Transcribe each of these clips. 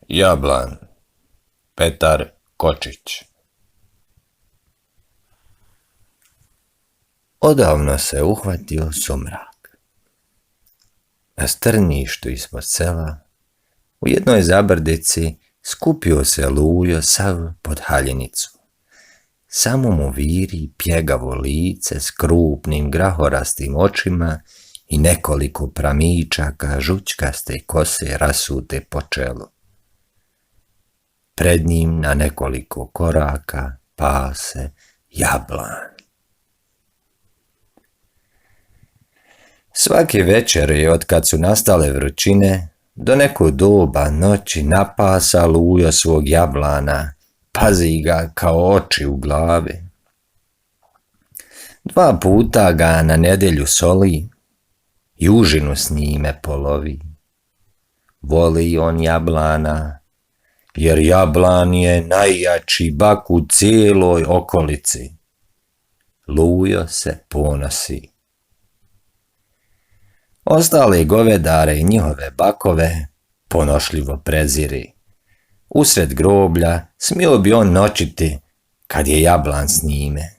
Jablan, Petar Kočić. Odavno se uhvatio sumrak. Na strništu ispod sela, u jednoj zabrdici, skupio se Lujo sav pod haljenicu. Samo mu viri pjegavo lice s krupnim grahorastim očima i nekoliko pramičaka žućkaste kose rasute po čelu. Pred njim na nekoliko koraka pase jablan. Svake večeri otkad su nastale vrućine, do neko doba noći napasa Lujo svog jablana, pazi ga kao oči u glavi. 2 puta ga na nedjelju soli i užinu s njime polovi. Voli on jablana, jer jablan je najjači bak u cijeloj okolici. Lujo se ponosi. Ostale govedare i njihove bakove ponošljivo preziri. Usred groblja smio bi on noćiti kad je jablan s njime.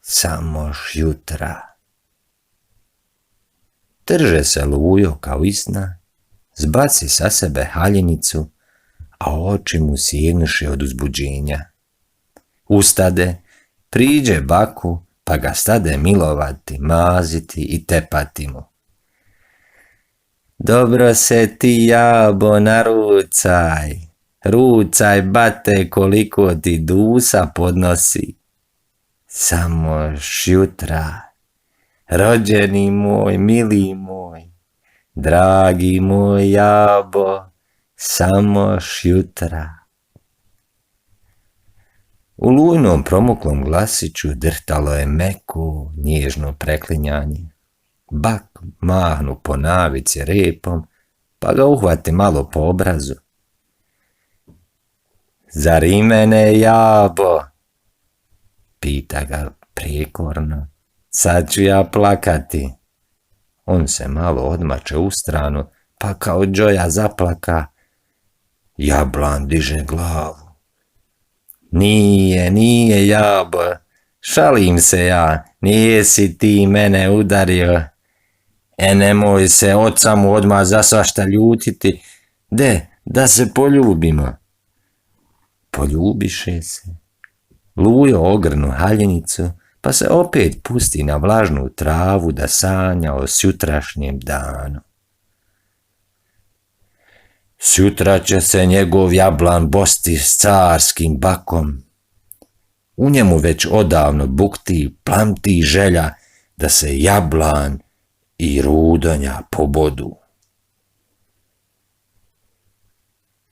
Samoš jutra. Trže se Lujo kao isna, zbaci sa sebe haljenicu, a oči mu sjednuše od uzbuđenja. Ustade, priđe baku, pa ga stade milovati, maziti i tepati mu. Dobro se ti, jabo, narucaj, rucaj, bate, koliko ti dusa podnosi. Samoš jutra, rođeni moj, mili moj, dragi moj jabo, samoš jutra. U lujnom promuklom glasiću drhtalo je meko, nježno preklinjanje. Bak mahnu po navici repom, pa ga uhvati malo po obrazu. Zar i mene, jabo? Pita ga prijekorno. Sad ću ja plakati. On se malo odmače u stranu, pa kao džoja zaplaka. Jablan diže glavu. Nije, jabo, šalim se ja, nijesi ti mene udario. Nemoj se oca mu odmah za svašta ljutiti, da se poljubimo. Poljubiše se. Lujo ogrnu haljenicu, pa se opet pusti na vlažnu travu da sanja o sutrašnjem danu. Sutra će se njegov jablan bosti s carskim bakom. U njemu već odavno bukti, plamti želja da se jablan i rudonja pobodu.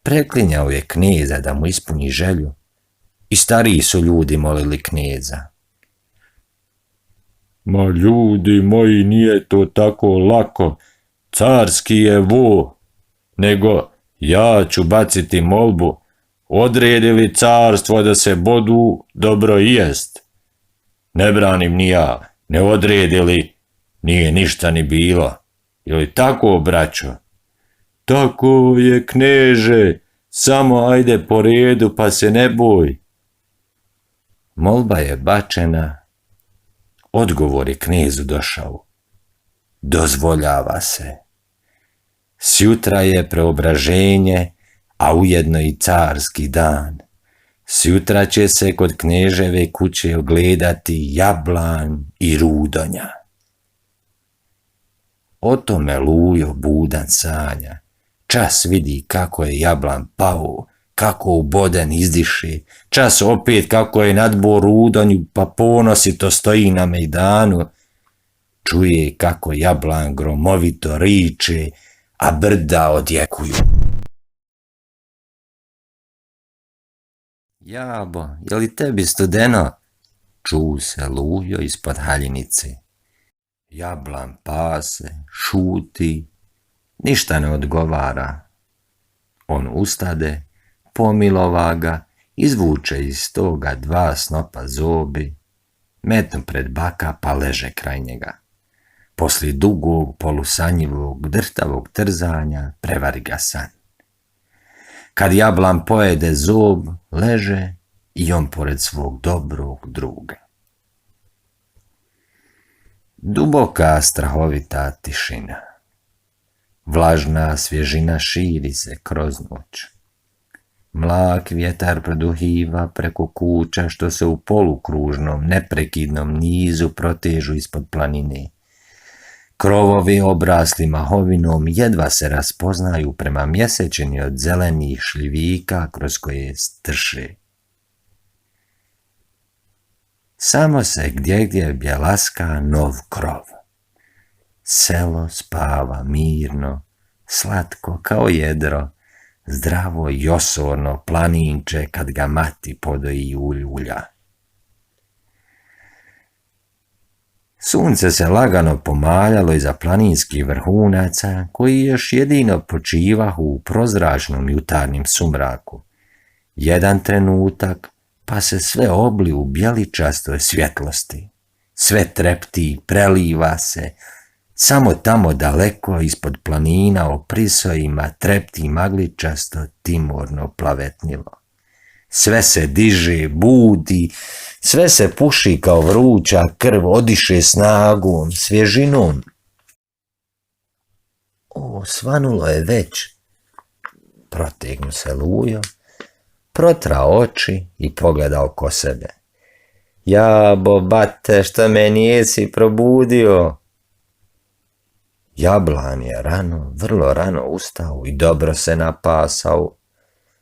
Preklinjao je kneza da mu ispuni želju i stariji su ljudi molili kneza. Ma ljudi moji, nije to tako lako, carski je vo, nego ja ću baciti molbu, odredi li carstvo da se bodu, dobro i jest. Ne branim ni ja, ne odredi li, nije ništa ni bilo. Je li tako, braćo? Tako je, kneže, samo ajde po redu pa se ne boj. Molba je bačena, odgovor je knezu došao. Dozvoljava se. Sjutra je preobraženje, a ujedno i carski dan. Sjutra će se kod kneževe kuće ogledati jablan i rudonja. O tome Lujo budan sanja. Čas vidi kako je jablan pao, kako uboden izdiše. Čas opet kako je nadbo rudonju, pa ponosito stoji na mejdanu. Čuje kako jablan gromovito riče, a brda odjekuju. Jabo, je li tebi studeno? Ču se Lujo ispod haljinice. Jablan pase, šuti, ništa ne odgovara. On ustade, pomilova ga, izvuče iz toga 2 snopa zobi, metnu pred baka pa leže kraj njega. poslije dugog, polusanjivog, drhtavog trzanja, prevari ga san. Kad jablan pojede zob, leže i on pored svog dobrog druga. Duboka, strahovita tišina. Vlažna svježina širi se kroz noć. Mlak vjetar produhiva preko kuća što se u polukružnom, neprekidnom nizu protežu ispod planine. Krovovi obrasli mahovinom jedva se raspoznaju prema mjesečini od zelenih šljivika kroz koje strše. Samo se gdje bjelaska nov krov. Selo spava mirno, slatko kao jedro, zdravo i osorno planinče kad ga mati podoji i uljulja. Sunce se lagano pomaljalo iza planinskih vrhunaca koji još jedino počivahu u prozračnom jutarnjem sumraku. Jedan trenutak pa se sve obli u bjeličastoj svjetlosti. Sve trepti, preliva se, samo tamo daleko ispod planina o prisojima trepti magličasto timorno plavetnilo. Sve se diže, budi, sve se puši kao vruća krv, odiše snagom, svježinom. Svanulo je već. Protegnu se Lujo, protra oči i pogleda oko sebe. Jabo, bate, što me nijesi probudio? Jablan je vrlo rano ustao i dobro se napasao.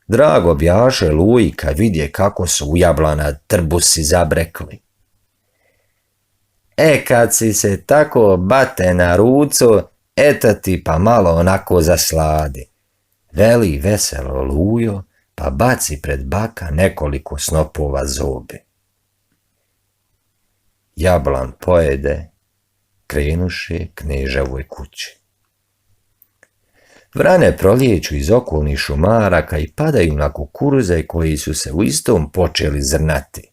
Drago bjaše Luji kad vidje kako su u jablana trbusi zabrekli. Kad si se tako bate na rucu, eto ti pa malo onako zasladi. Veli veselo Lujo, pa baci pred baka nekoliko snopova zobe. Jablan pojede, krenuše k Kneževoj kući. Vrane prolijeću iz okolnih šumaraka i padaju na kukuruze koji su se u istom počeli zrnati.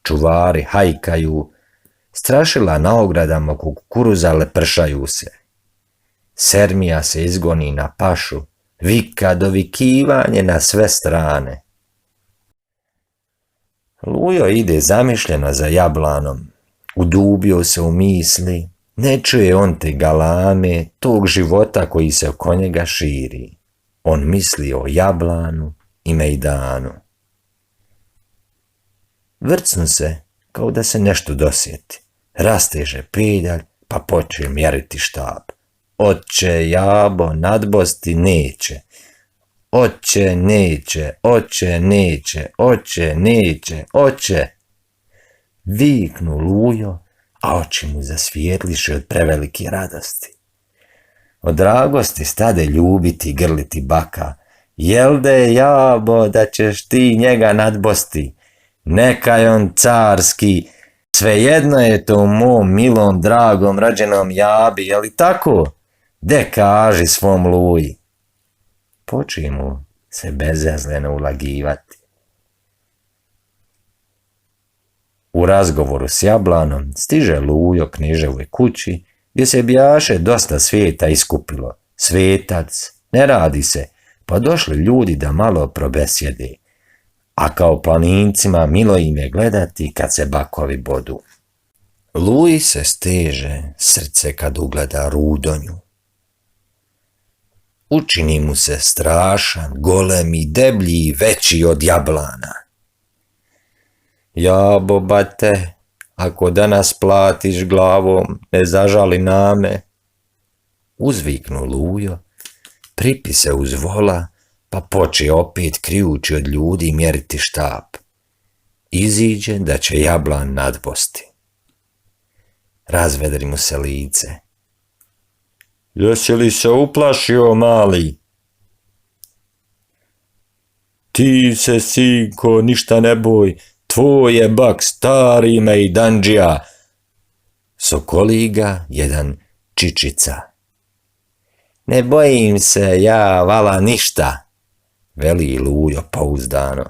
Čuvari hajkaju, strašila na ogradama kukuruza lepršaju se. Sermija se izgoni na pašu, vika dovikivanje na sve strane. Lujo ide zamišljeno za jablanom, udubio se u misli, ne čuje on te galame, tog života koji se oko njega širi. On misli o jablanu i mejdanu. Vrcnu se, kao da se nešto dosjeti. Rasteže pedalj, pa poče mjeriti štab. Oće, jabo, nadbosti neće. Oće, neće, oće, neće, oće, neće, oće. Viknu Lujo, a oči mu zasvijetliše od prevelike radosti. Od dragosti stade ljubiti i grliti baka. Jelde, jabo, da ćeš ti njega nadbosti. Neka je on carski, svejedno je to mom milom, dragom, rađenom jabi, je li tako? De kaži svom Luji. Poči mu se bezazleno ulagivati. U razgovoru s jablanom stiže Lujo Kneževoj kući gdje se bjaše dosta svijeta iskupilo. Svetac, ne radi se, pa došli ljudi da malo probesjede. A kao planincima milo im je gledati kad se bakovi bodu. Luji se steže srce kad ugleda Rudonju. Učini mu se strašan, golem i deblji i veći od jablana. Jabo, bate, ako danas platiš glavom, ne zažali name. Uzviknu Lujo, pripi se uz vola, pa poče opet krijući od ljudi mjeriti štap. Iziđe da će jablan nadbosti. Razvedri mu se lice. Jesi li se uplašio, mali? Ti se, sinko, ništa ne boj, tvoj je bak stari mejdanđija. Sokoli ga jedan Čičica. Ne bojim se ja, vala, ništa, veli Lujo pouzdano.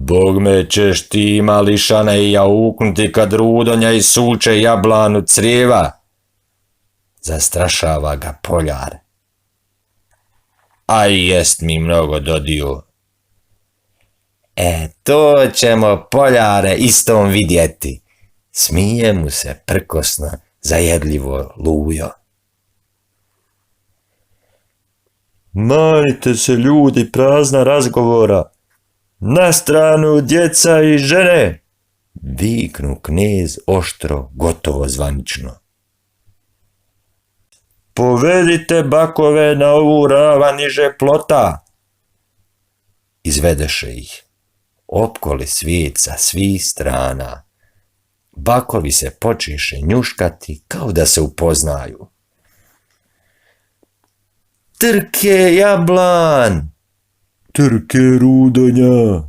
Bogme ćeš ti mališane i jauknuti kad Rudonja isuče jablanu crijeva, zastrašava ga poljar. A jest mi mnogo dodio. To ćemo, poljare, istom vidjeti, smije mu se prkosno, zajedljivo Lujo. Manite se, ljudi, prazna razgovora, na stranu djeca i žene, viknu knez oštro, gotovo zvanično. Povedite bakove na ovu ravan niže plota. Izvedeše ih. Opkoli svijet sa svih strana. Bakovi se počeše njuškati kao da se upoznaju. Trke jablan! Trke Rudonja!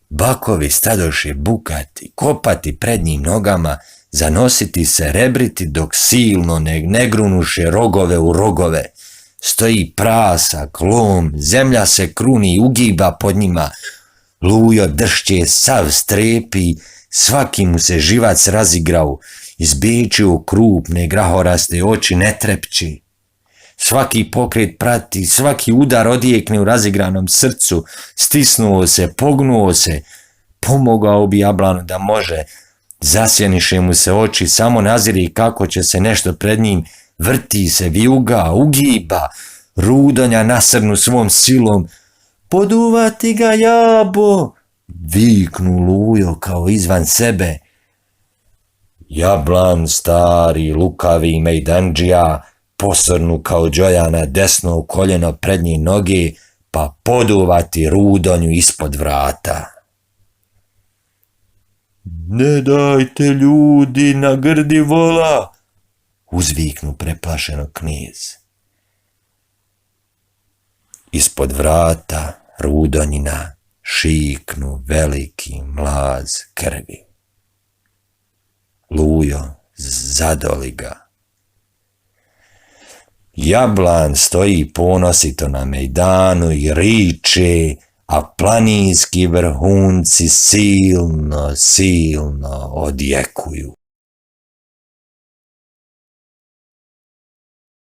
Bakovi stadoše bukati, kopati prednjim nogama, zanositi se, rebriti dok silno ne grunuše rogove u rogove. Stoji prasak, lom, zemlja se kruni i ugiba pod njima. Lujo dršće, sav strepi, svaki mu se živac razigrao, izbičio krupne grahoraste oči ne trepći. Svaki pokret prati, svaki udar odjekne u razigranom srcu, stisnuo se, pognuo se, pomogao bi jablanu da može. Zasjeniše mu se oči, samo naziri kako će se nešto pred njim, vrti se, vijuga, ugiba, Rudonja nasrnu svom silom. Poduvati ga, jabo! Viknu Lujo kao izvan sebe. Jablan stari, lukavi mejdanđija, posrnu kao džojana desno u koljeno prednje noge, pa poduvati Rudonju ispod vrata. Ne dajte, ljudi, na grdi vola, uzviknu preplašeno knez. Ispod vrata Rudonjina šiknu veliki mlaz krvi. Lujo zadoli ga. Jablan stoji ponosito na mejdanu i riče, a planinski vrhunci silno odjekuju.